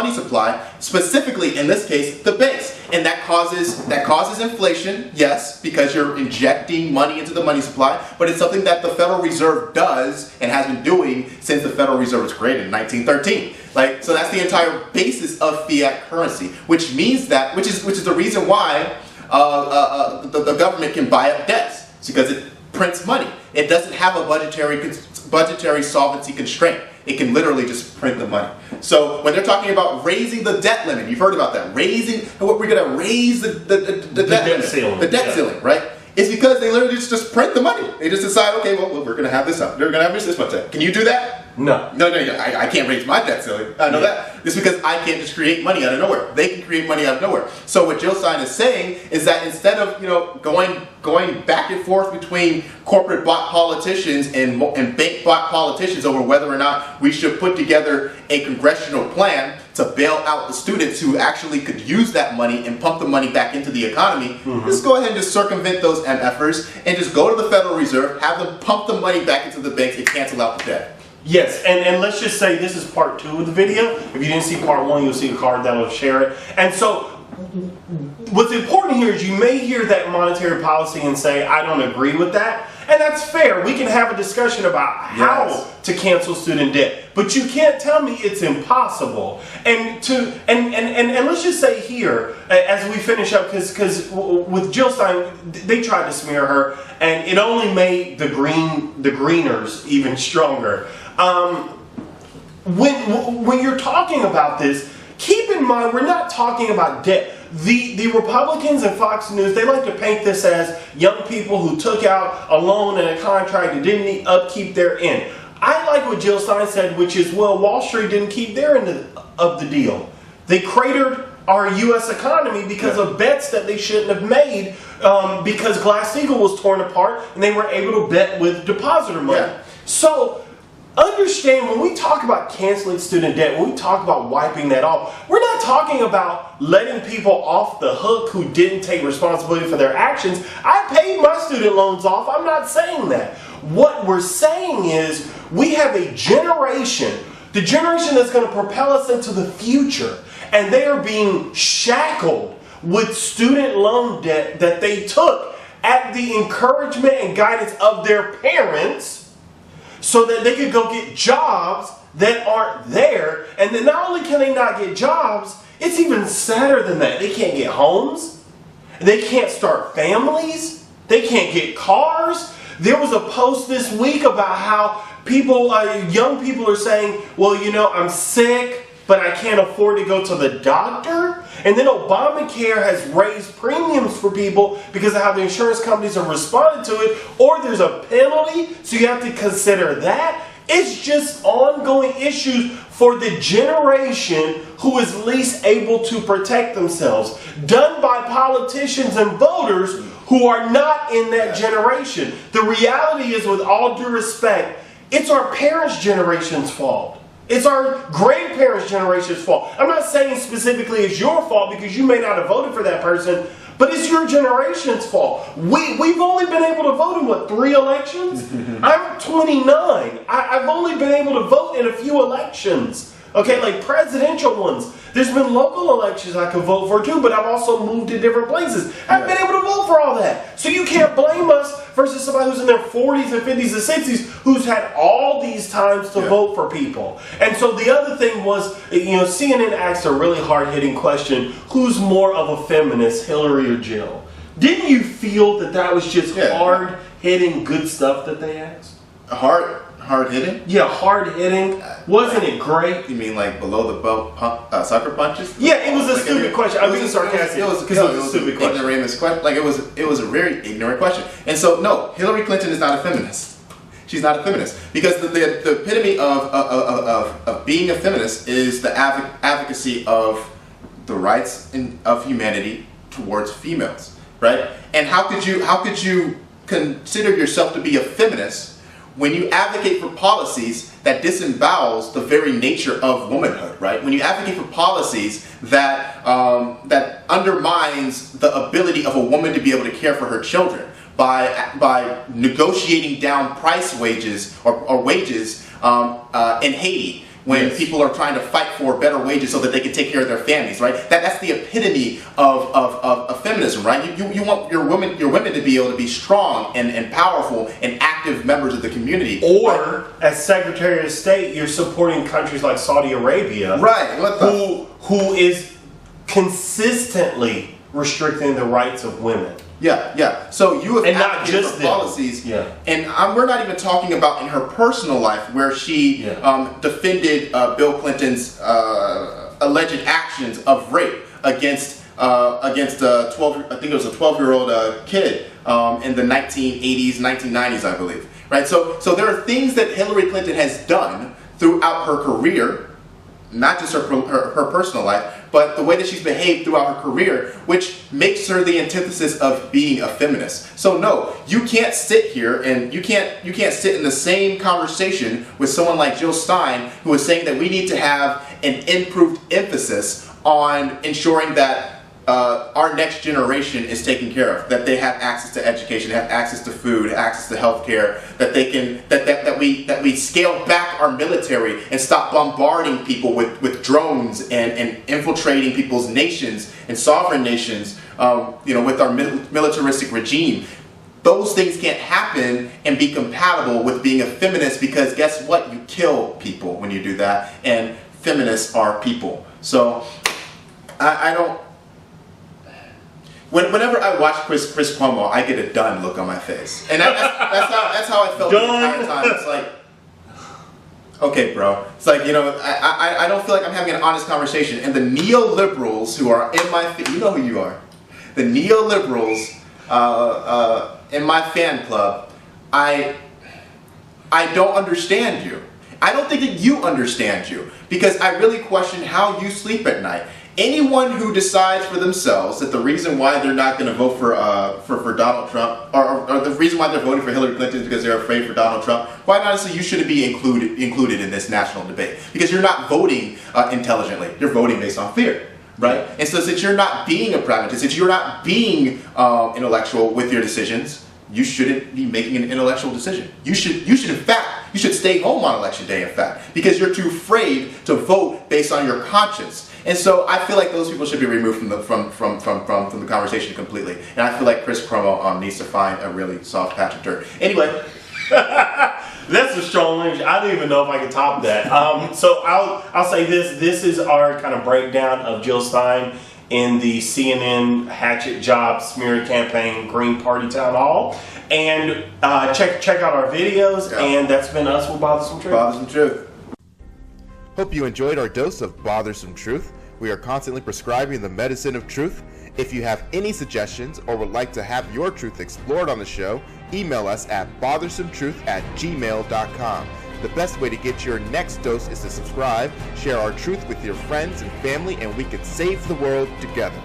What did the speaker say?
money supply, specifically in this case, the banks. And that causes inflation, yes, because you're injecting money into the money supply, but it's something that the Federal Reserve does and has been doing since the Federal Reserve was created in 1913. So that's the entire basis of fiat currency, which is the reason why the government can buy up debts. It's because it prints money. It doesn't have a budgetary solvency constraint. It can literally just print the money. So when they're talking about raising the debt limit, you've heard about that. We're going to raise the debt ceiling. The debt ceiling, right? It's because they literally just print the money. They just decide, okay, well, we're going to have this up. We're going to have this much debt. Can you do that? No. No, I can't raise my debt ceiling. I know that. It's because I can't just create money out of nowhere. They can create money out of nowhere. So what Jill Stein is saying is that instead of going back and forth between corporate bought politicians and bank bought politicians over whether or not we should put together a congressional plan to bail out the students who actually could use that money and pump the money back into the economy, just go ahead and just circumvent those MFers and just go to the Federal Reserve, have them pump the money back into the banks and cancel out the debt. Yes, and let's just say this is part 2 of the video. If you didn't see part 1, you'll see a card that will share it. And so what's important here is you may hear that monetary policy and say, I don't agree with that. And that's fair. We can have a discussion about how to cancel student debt. But you can't tell me it's impossible. And let's just say here, as we finish up, because with Jill Stein, they tried to smear her, and it only made the greeners even stronger. When you're talking about this, keep in mind we're not talking about debt. The Republicans and Fox News, they like to paint this as young people who took out a loan and a contract and didn't upkeep their end. I like what Jill Stein said, which is, well, Wall Street didn't keep their end of the deal. They cratered our U.S. economy because of bets that they shouldn't have made because Glass-Steagall was torn apart and they were able to bet with depositor money. Yeah. So understand, when we talk about canceling student debt, when we talk about wiping that off, we're not talking about letting people off the hook who didn't take responsibility for their actions. I paid my student loans off. I'm not saying that. What we're saying is we have a generation, the generation that's going to propel us into the future, and they are being shackled with student loan debt that they took at the encouragement and guidance of their parents, so that they could go get jobs that aren't there. And then not only can they not get jobs, it's even sadder than that. They can't get homes. They can't start families. They can't get cars. There was a post this week about how young people are saying, well, I'm sick, but I can't afford to go to the doctor. And then Obamacare has raised premiums for people because of how the insurance companies have responded to it, or there's a penalty, so you have to consider that. It's just ongoing issues for the generation who is least able to protect themselves, done by politicians and voters who are not in that generation. The reality is, with all due respect, it's our parents' generation's fault. It's our grandparents' generation's fault. I'm not saying specifically it's your fault because you may not have voted for that person, but it's your generation's fault. We've only been able to vote in, 3 elections? I'm 29. I've only been able to vote in a few elections. Okay, like presidential ones. There's been local elections I could vote for too, but I've also moved to different places. I've been able to vote for all that. So you can't blame us versus somebody who's in their 40s and 50s and 60s who's had all these times to vote for people. And so the other thing was, CNN asked a really hard-hitting question: who's more of a feminist, Hillary or Jill? Didn't you feel that was just hard-hitting good stuff that they asked? Hard-hitting? Yeah, hard-hitting. Wasn't it great? You mean like below the belt sucker punches? Yeah, it was a stupid question. I mean, sarcastic. It was a stupid question. Ignoramus question. Like it was a very ignorant question. And so no, Hillary Clinton is not a feminist. She's not a feminist because the epitome of being a feminist is the advocacy of the rights of humanity towards females, right? And how could you consider yourself to be a feminist when you advocate for policies that disembowels the very nature of womanhood, right? When you advocate for policies that undermines the ability of a woman to be able to care for her children by negotiating down wages in Haiti, when Yes. people are trying to fight for better wages so that they can take care of their families, right? That's the epitome of feminism, right? You want your women to be able to be strong and powerful and active members of the community. Or, as Secretary of State, you're supporting countries like Saudi Arabia, Right. who is consistently restricting the rights of women. Yeah. So you have And not advocated just for them. policies, Yeah. and we're not even talking about in her personal life where she defended Bill Clinton's alleged actions of rape against a 12, I think it was a 12-year-old kid in the 1980s, 1990s, I believe. Right. So there are things that Hillary Clinton has done throughout her career, not just her personal life, but the way that she's behaved throughout her career, which makes her the antithesis of being a feminist. So no, you can't sit here and you can't sit in the same conversation with someone like Jill Stein, who is saying that we need to have an improved emphasis on ensuring that our next generation is taken care of, that they have access to education, have access to food, access to healthcare, that they can that we scale back our military and stop bombarding people with drones and infiltrating people's nations and sovereign nations, with our militaristic regime. Those things can't happen and be compatible with being a feminist, because guess what? You kill people when you do that, and feminists are people. So I don't. Whenever I watch Chris Cuomo, I get a done look on my face, and that's how I felt the entire time. It's like, okay, bro. It's like, I don't feel like I'm having an honest conversation. And the neoliberals who are in my, you know who you are, the neoliberals in my fan club, I don't understand you. I don't think that you understand you, because I really question how you sleep at night. Anyone who decides for themselves that the reason why they're not going to vote for Donald Trump, or the reason why they're voting for Hillary Clinton is because they're afraid for Donald Trump, quite honestly, you shouldn't be included in this national debate, because you're not voting intelligently. You're voting based on fear, right? And so since you're not being a pragmatist, since you're not being intellectual with your decisions, you shouldn't be making an intellectual decision. You should in fact, you should stay home on election day, in fact, because you're too afraid to vote based on your conscience. And so I feel like those people should be removed from the conversation completely. And I feel like Chris Cuomo needs to find a really soft patch of dirt. Anyway. That's a strong language. I don't even know if I can top that. So I'll say this. This is our kind of breakdown of Jill Stein in the CNN hatchet job smear campaign Green Party Town Hall. And check out our videos. Yeah. And that's been us with Bothersome Truth. Bothersome Truth. Hope you enjoyed our dose of Bothersome Truth. We are constantly prescribing the medicine of truth. If you have any suggestions or would like to have your truth explored on the show, email us at bothersometruth@gmail.com. The best way to get your next dose is to subscribe, share our truth with your friends and family, and we can save the world together.